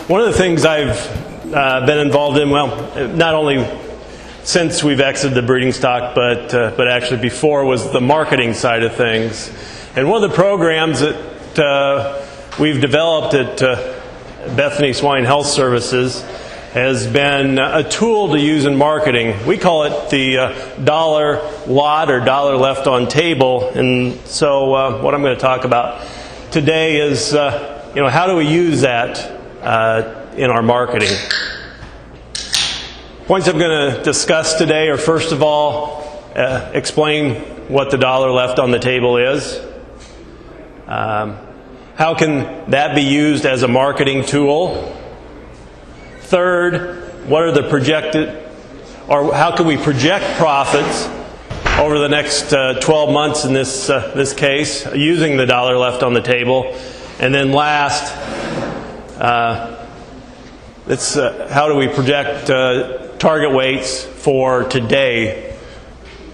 One of the things I've been involved in, well, not only since we've exited the breeding stock, but actually before, was the marketing side of things. And one of the programs that we've developed at Bethany Swine Health Services has been a tool to use in marketing. We call it the dollar lot or dollar left on table. And so what I'm going to talk about today is how do we use that in our marketing. Points I'm going to discuss today are, first of all, explain what the dollar left on the table is. How can that be used as a marketing tool? Third, what are the projected, or how can we project profits over the next 12 months in this case, using the dollar left on the table? And then last, how do we project target weights for today?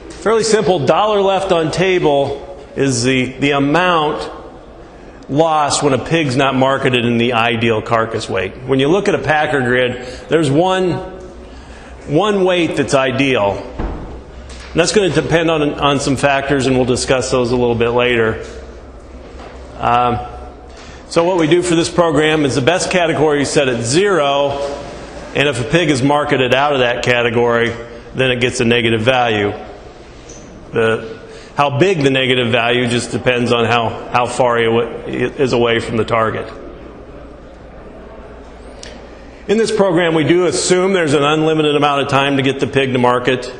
Fairly simple. Dollar left on table is the amount lost when a pig's not marketed in the ideal carcass weight. When you look at a packer grid, there's one weight that's ideal. And that's going to depend on some factors, and we'll discuss those a little bit later. So what we do for this program is the best category is set at 0, and if a pig is marketed out of that category, then it gets a negative value. How big the negative value just depends on how far it is away from the target. In this program, we do assume there's an unlimited amount of time to get the pig to market.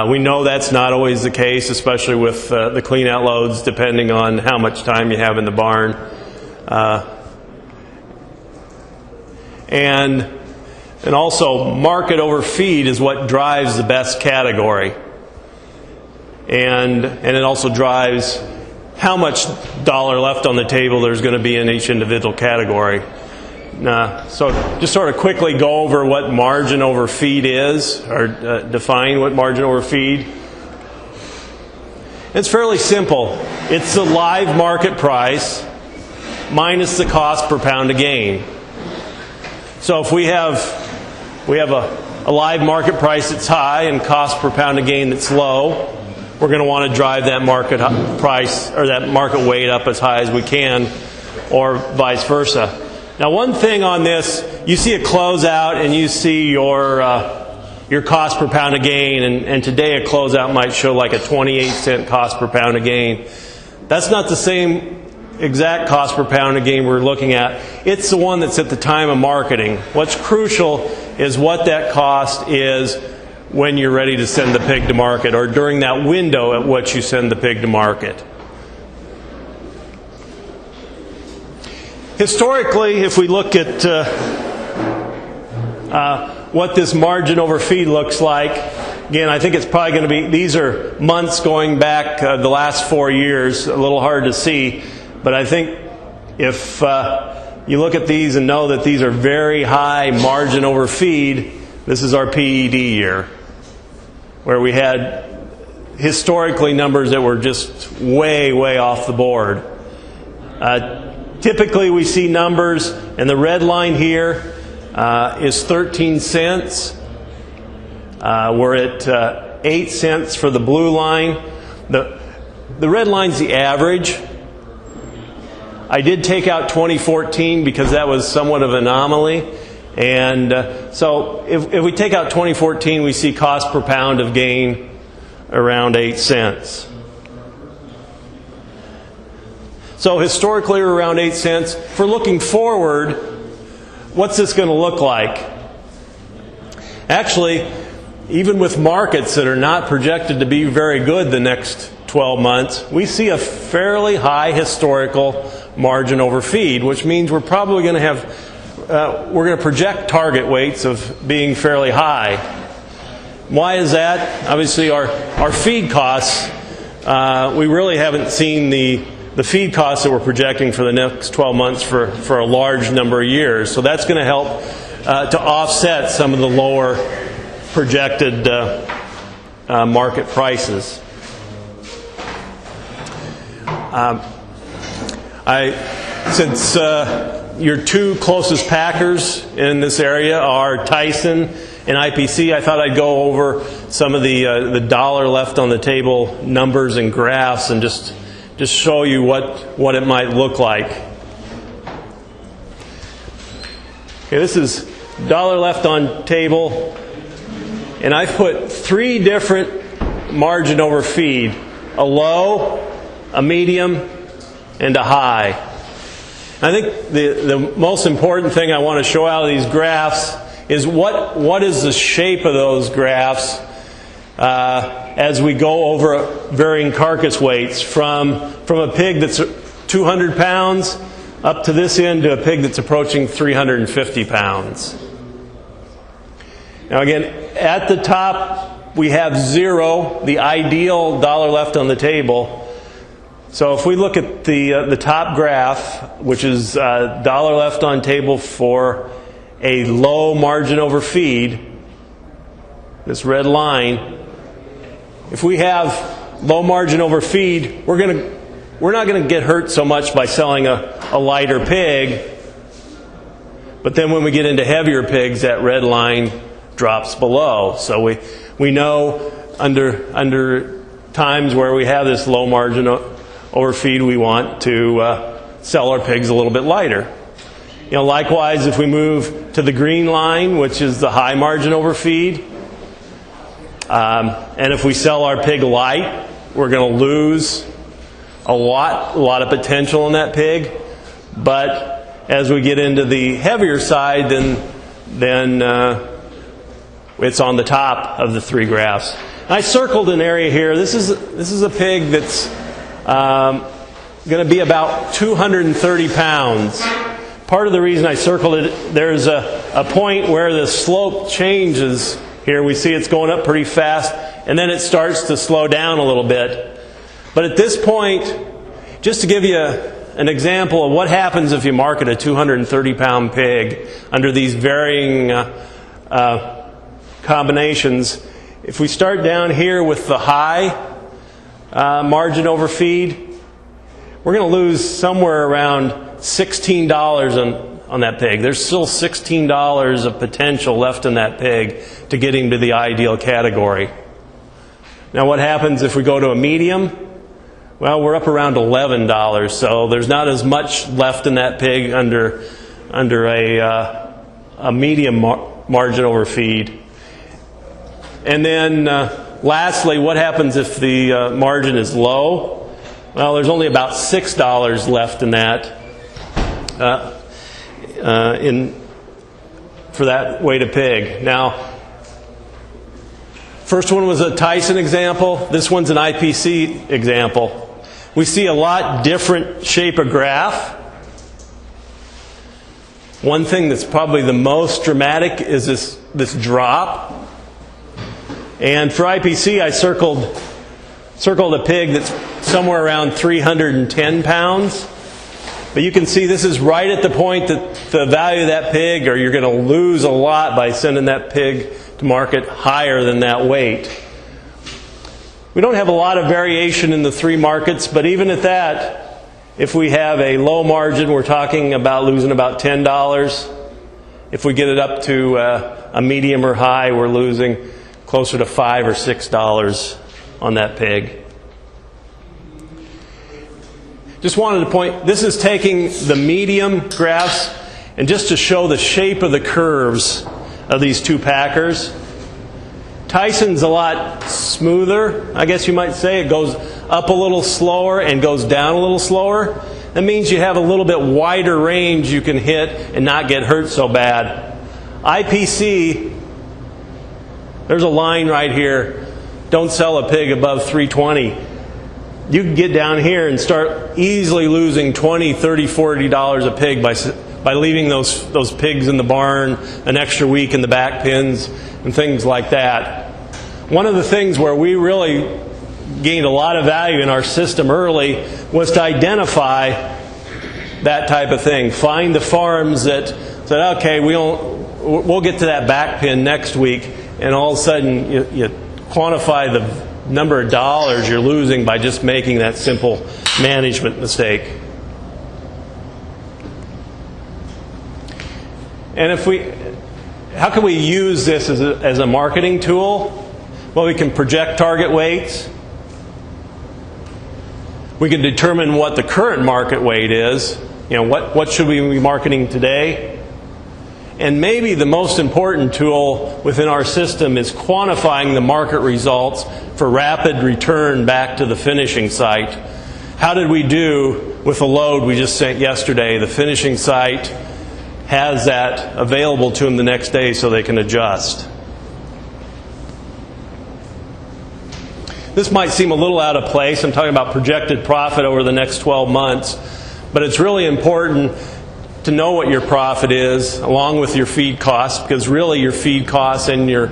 We know that's not always the case, especially with the clean-out loads, depending on how much time you have in the barn. And also, market over feed is what drives the best category. And it also drives how much dollar left on the table there's going to be in each individual category. So just sort of quickly go over what margin over feed is, or define what margin over feed. It's fairly simple. It's the live market price minus the cost per pound of gain. So if we have a live market price that's high and cost per pound of gain that's low, we're going to want to drive that market price or that market weight up as high as we can, or vice versa. Now, one thing on this, you see a closeout and you see your cost per pound of gain, and today a closeout might show like a 28-cent cost per pound of gain. That's not the same exact cost per pound of gain we're looking at. It's the one that's at the time of marketing. What's crucial is what that cost is when you're ready to send the pig to market, or during that window at which you send the pig to market. Historically, if we look at what this margin over feed looks like, again, I think it's probably going to be, these are months going back the last 4 years, a little hard to see, but I think if you look at these and know that these are very high margin over feed, this is our PED year, where we had historically numbers that were just way, way off the board. Typically we see numbers, and the red line here is 13 cents. We're at 8 cents for the blue line. The red line's the average. I did take out 2014 because that was somewhat of an anomaly. And so if we take out 2014, we see cost per pound of gain around 8 cents. So historically we're around 8 cents. For looking forward, what's this going to look like? Actually, even with markets that are not projected to be very good the next 12 months, we see a fairly high historical margin over feed, which means we're probably going to have we're going to project target weights of being fairly high. Why is that? Obviously, our feed costs, we really haven't seen the feed costs that we're projecting for the next 12 months for a large number of years. So that's going to help to offset some of the lower projected market prices. Since your two closest packers in this area are Tyson and IPC. I thought I'd go over some of the dollar left on the table numbers and graphs and just show you what it might look like. Okay, this is dollar left on table, and I've put three different margin over feed: a low, a medium, and a high. I think the most important thing I want to show out of these graphs is what is the shape of those graphs as we go over varying carcass weights from a pig that's 200 pounds up to this end to a pig that's approaching 350 pounds. Now again, at the top we have 0, the ideal dollar left on the table. So if we look at the top graph, which is dollar left on table for a low margin over feed, this red line, if we have low margin over feed, we're not going to get hurt so much by selling a lighter pig. But then when we get into heavier pigs, that red line drops below. So we know under times where we have this low margin overfeed, we want to sell our pigs a little bit lighter. Likewise, if we move to the green line, which is the high margin overfeed, and if we sell our pig light, we're going to lose a lot of potential in that pig. But as we get into the heavier side, then it's on the top of the three graphs. I circled an area here. This is a pig that's going to be about 230 pounds. Part of the reason I circled it, there's a point where the slope changes here. We see it's going up pretty fast, and then it starts to slow down a little bit. But at this point, just to give you an example of what happens if you market a 230-pound pig under these varying combinations, if we start down here with the high margin over feed, we're going to lose somewhere around $16 on that pig. There's still $16 of potential left in that pig to get him to the ideal category. Now what happens if we go to a medium? Well, we're up around $11, so there's not as much left in that pig under a medium margin over feed. And then lastly, what happens if the margin is low? Well, there's only about $6 left in that for that weight of pig. Now, first one was a Tyson example. This one's an IPC example. We see a lot different shape of graph. One thing that's probably the most dramatic is this drop. And for IPC, I circled a pig that's somewhere around 310 pounds. But you can see this is right at the point that the value of that pig, or you're going to lose a lot by sending that pig to market higher than that weight. We don't have a lot of variation in the three markets, but even at that, if we have a low margin, we're talking about losing about $10. If we get it up to a medium or high, we're losing closer to $5 or $6 on that pig. Just wanted to point, this is taking the medium graphs and just to show the shape of the curves of these two packers. Tyson's a lot smoother, I guess you might say. It goes up a little slower and goes down a little slower. That means you have a little bit wider range you can hit and not get hurt so bad. IPC, there's a line right here. Don't sell a pig above 320. You can get down here and start easily losing $20, $30, $40 a pig by leaving those pigs in the barn an extra week in the back pens and things like that. One of the things where we really gained a lot of value in our system early was to identify that type of thing. Find the farms that said, okay, we'll get to that back pen next week, and all of a sudden you quantify the number of dollars you're losing by just making that simple management mistake. And how can we use this as a marketing tool? Well, we can project target weights. We can determine what the current market weight is. What should we be marketing today? And maybe the most important tool within our system is quantifying the market results for rapid return back to the finishing site. How did we do with the load we just sent yesterday? The finishing site has that available to them the next day so they can adjust. This might seem a little out of place. I'm talking about projected profit over the next 12 months. But it's really important to know what your profit is along with your feed costs, because really your feed costs and your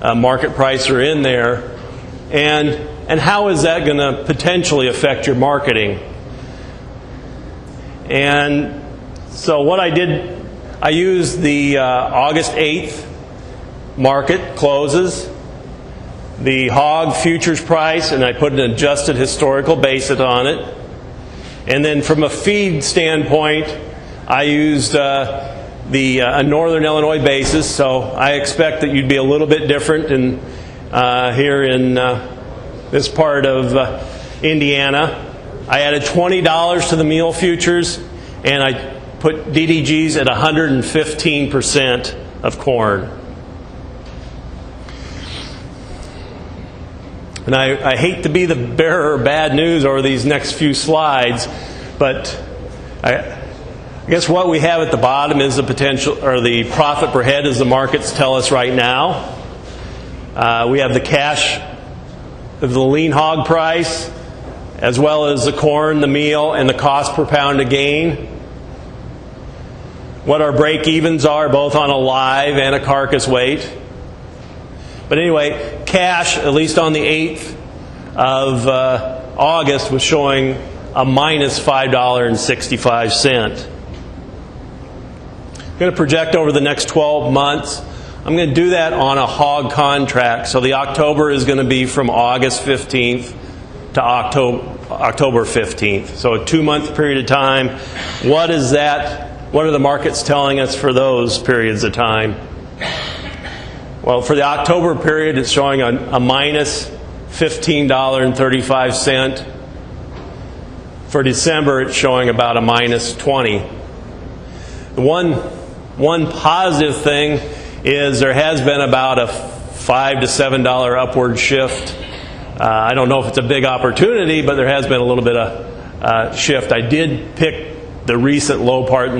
market price are in there. And how is that going to potentially affect your marketing? And so what I did, I used the August 8th market closes, the hog futures price, and I put an adjusted historical basis on it. And then from a feed standpoint, I used a Northern Illinois basis, so I expect that you'd be a little bit different here in this part of Indiana. I added $20 to the meal futures, and I put DDGs at 115% of corn. And I hate to be the bearer of bad news over these next few slides, but I guess what we have at the bottom is the potential, or the profit per head as the markets tell us right now. We have the cash of the lean hog price, as well as the corn, the meal, and the cost per pound of gain. What our break-evens are, both on a live and a carcass weight. But anyway, cash, at least on the 8th of August, was showing a minus $5.65. I'm going to project over the next 12 months. I'm going to do that on a hog contract. So the October is going to be from August 15th to October 15th. So a 2-month period of time. What is that? What are the markets telling us for those periods of time? Well, for the October period, it's showing a minus $15.35. For December, it's showing about a minus 20. The one positive thing is there has been about a $5 to $7 upward shift. I don't know if it's a big opportunity, but there has been a little bit of shift. I did pick the recent low point in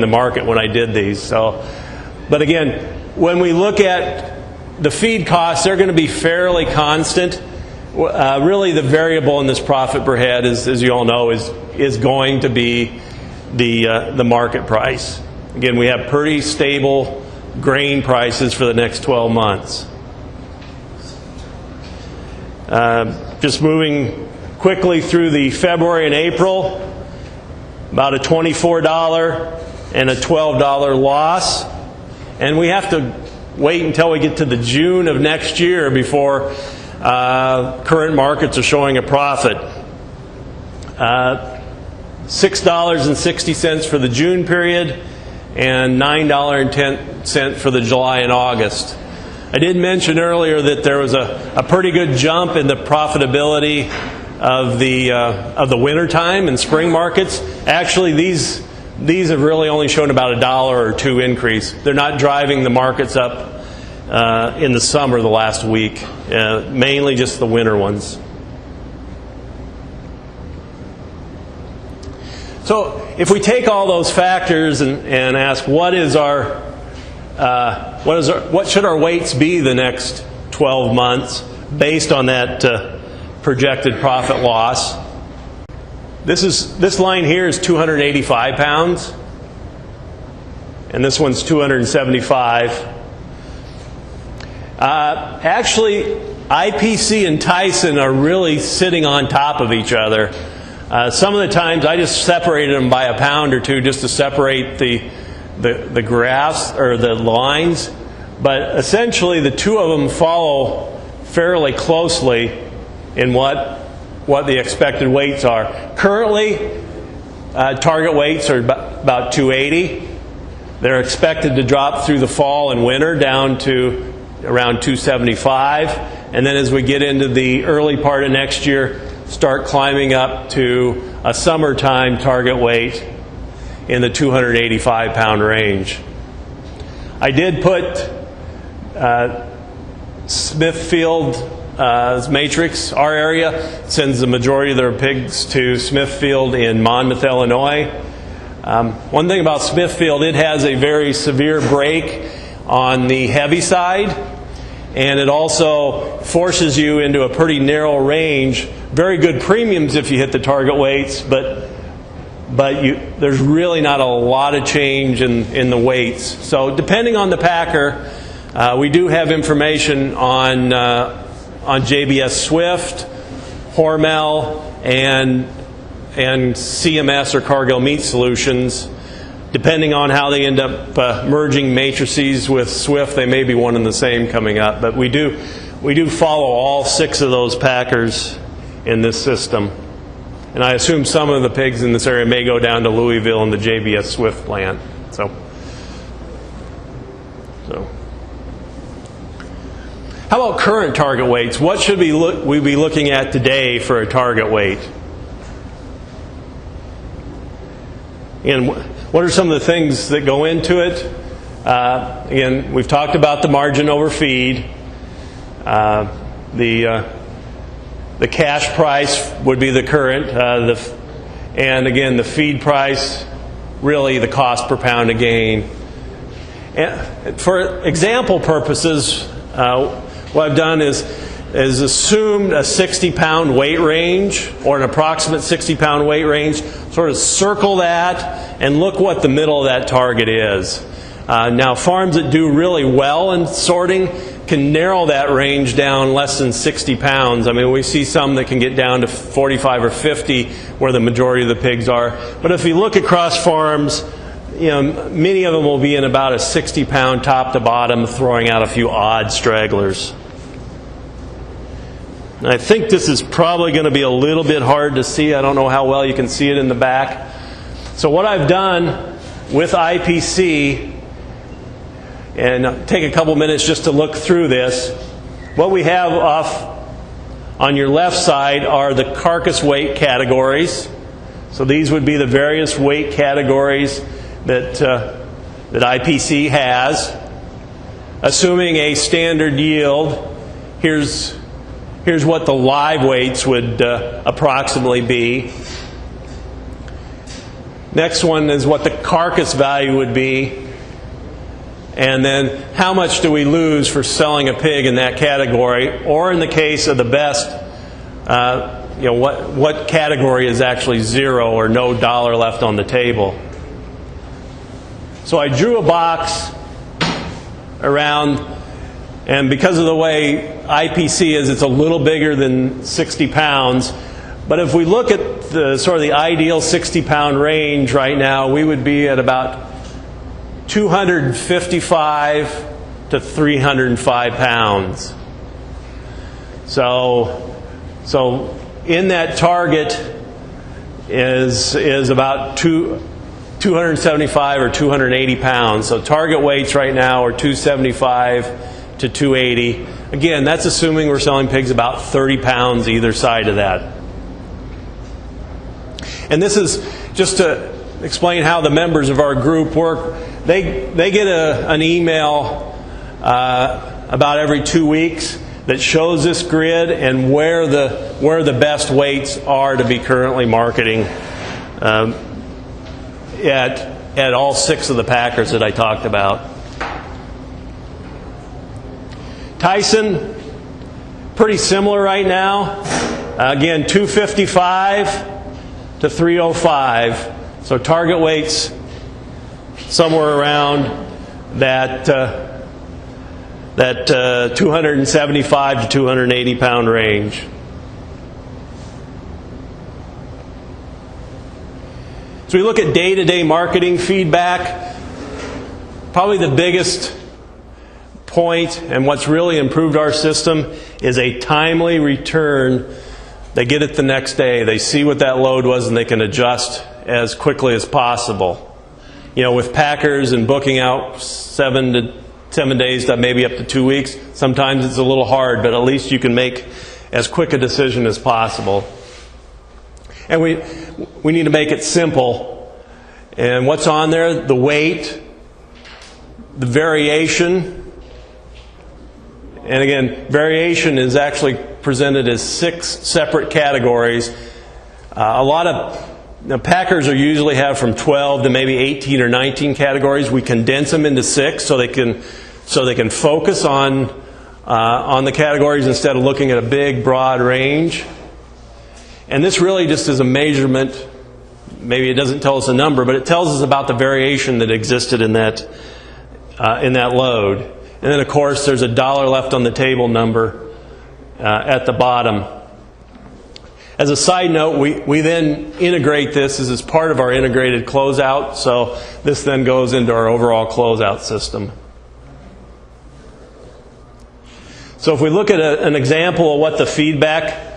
the market when I did these. But again, when we look at the feed costs, they're going to be fairly constant. Really, the variable in this profit per head, as you all know, is going to be the market price. Again, we have pretty stable grain prices for the next 12 months. Just moving quickly through the February and April, about a $24 and a $12 loss. And we have to wait until we get to the June of next year before current markets are showing a profit. $6.60 for the June period and $9.10 for the July and August. I did mention earlier that there was a pretty good jump in the profitability of the winter time and spring markets. Actually, these have really only shown about $1 or $2 increase. They're not driving the markets up in the summer the last week, mainly just the winter ones. So if we take all those factors and ask what should our weights be the next 12 months based on that projected profit loss. This line here is 285 pounds, and this one's 275. Actually, IPC and Tyson are really sitting on top of each other. Some of the times I just separated them by a pound or two just to separate the graphs or the lines, but essentially the two of them follow fairly closely in what the expected weights are. Currently, target weights are about 280. They're expected to drop through the fall and winter down to around 275, and then as we get into the early part of next year, start climbing up to a summertime target weight in the 285-pound range. I did put Smithfield matrix. Our area sends the majority of their pigs to Smithfield in Monmouth, Illinois. One thing about Smithfield, it has a very severe break on the heavy side, and it also forces you into a pretty narrow range. Very good premiums if you hit the target weights, but there's really not a lot of change in the weights. So depending on the packer, we do have information on JBS Swift, Hormel, and CMS or Cargill Meat Solutions. Depending on how they end up merging matrices with Swift, they may be one and the same coming up. But we do follow all 6 of those packers in this system. And I assume some of the pigs in this area may go down to Louisville and the JBS Swift plant. So. How about current target weights? What should we be looking at today for a target weight? And what are some of the things that go into it? Again, we've talked about the margin over feed. The cash price would be the current, and again, the feed price, really the cost per pound of gain. And for example purposes, what I've done is assumed a 60-pound weight range, or an approximate 60-pound weight range. Sort of circle that and look what the middle of that target is. Now, farms that do really well in sorting can narrow that range down less than 60 pounds. I mean, we see some that can get down to 45 or 50 where the majority of the pigs are. But if you look across farms, many of them will be in about a 60-pound top to bottom, throwing out a few odd stragglers. And I think this is probably going to be a little bit hard to see. I don't know how well you can see it in the back. So what I've done with IPC, and take a couple minutes just to look through this. What we have off on your left side are the carcass weight categories. So these would be the various weight categories that IPC has. Assuming a standard yield, here's what the live weights would approximately be. Next one is what the carcass value would be. And then how much do we lose for selling a pig in that category? Or in the case of the best, what category is actually zero or no dollar left on the table? So I drew a box around, and because of the way IPC is, it's a little bigger than 60 pounds. But if we look at the sort of the ideal 60-pound range right now, we would be at about 255 to 305 pounds. So in that target is about 275 or 280 pounds. So target weights right now are 275 to 280. Again, that's assuming we're selling pigs about 30 pounds either side of that. And this is just to explain how the members of our group work. They get an email about every 2 weeks that shows this grid and where the best weights are to be currently marketing at all 6 of the packers that I talked about. Tyson, pretty similar right now. Again, 255 to 305. So target weights somewhere around that 275 to 280 pound range. So we look at day-to-day marketing feedback. Probably the biggest point and what's really improved our system is a timely return. They get it the next day. They see what that load was and they can adjust as quickly as possible. with packers and booking out 7 days to maybe up to 2 weeks, sometimes it's a little hard, but at least you can make as quick a decision as possible. And we need to make it simple. And what's on there? The weight, the variation. And again, variation is actually presented as 6 separate categories. A lot of packers are usually have from 12 to maybe 18 or 19 categories. We condense them into 6 so they can focus on the categories instead of looking at a big, broad range. And this really just is a measurement. Maybe it doesn't tell us a number, but it tells us about the variation that existed in that load. And then, of course, there's a dollar left on the table number at the bottom. As a side note, we then integrate this as part of our integrated closeout. So this then goes into our overall closeout system. So if we look at an example of what the feedback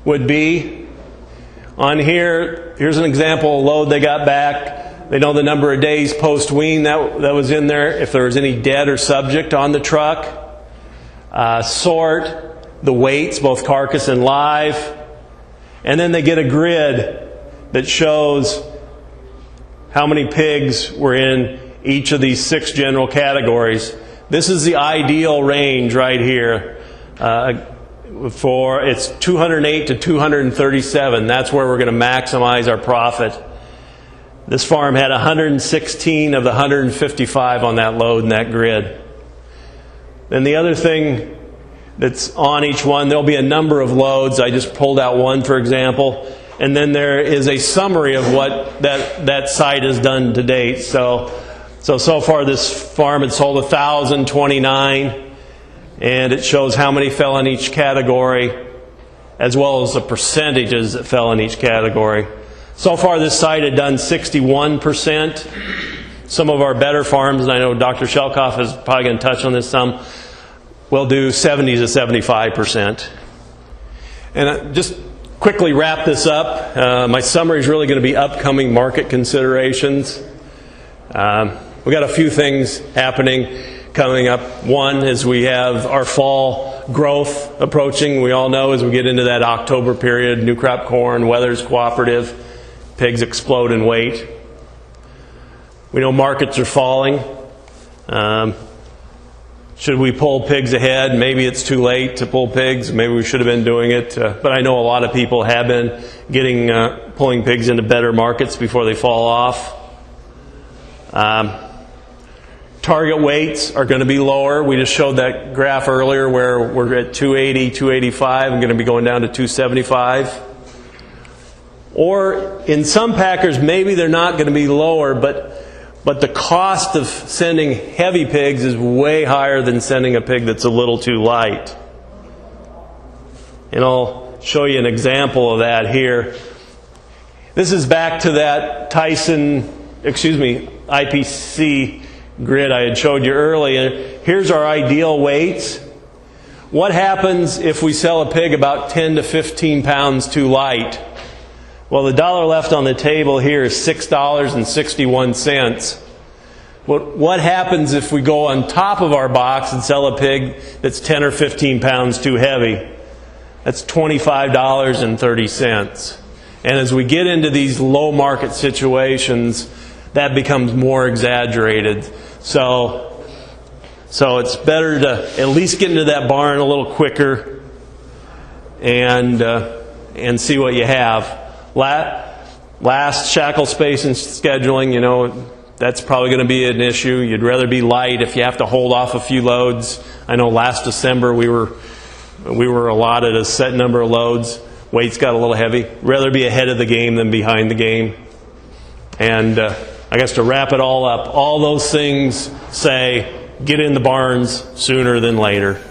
would be, on here's an example of load they got back. They know the number of days post-wean that was in there, if there was any dead or subject on the truck. Sort the weights, both carcass and live. And then they get a grid that shows how many pigs were in each of these 6 general categories. This is the ideal range right here. It's 208 to 237. That's where we're going to maximize our profit. This farm had 116 of the 155 on that load in that grid. Then the other thing that's on each one, there'll be a number of loads. I just pulled out one, for example. And then there is a summary of what that site has done to date. So far this farm had sold 1,029, and it shows how many fell in each category, as well as the percentages that fell in each category. So far this site had done 61%. Some of our better farms, and I know Dr. Shelkoff is probably going to touch on this some, will do 70 to 75%. And just quickly wrap this up. My summary is really going to be upcoming market considerations. We've got a few things happening coming up. One is we have our fall growth approaching. We all know as we get into that October period, new crop corn, weather's cooperative, pigs explode in weight. We know markets are falling. Should we pull pigs ahead? Maybe it's too late to pull pigs. Maybe we should have been doing it. But I know a lot of people have been pulling pigs into better markets before they fall off. Target weights are going to be lower. We just showed that graph earlier where we're at 280, 285. I'm going to be going down to 275. Or in some packers, maybe they're not going to be lower, but the cost of sending heavy pigs is way higher than sending a pig that's a little too light. And I'll show you an example of that here. This is back to that IPC grid I had showed you earlier. Here's our ideal weights. What happens if we sell a pig about 10 to 15 pounds too light? Well, the dollar left on the table here is $6.61. What happens if we go on top of our box and sell a pig that's 10 or 15 pounds too heavy? That's $25.30. And as we get into these low market situations, that becomes more exaggerated. So it's better to at least get into that barn a little quicker and see what you have. Last, shackle space and scheduling, that's probably going to be an issue. You'd rather be light if you have to hold off a few loads. I know last December we were allotted a set number of loads. Weights got a little heavy. Rather be ahead of the game than behind the game. And I guess to wrap it all up, all those things say get in the barns sooner than later.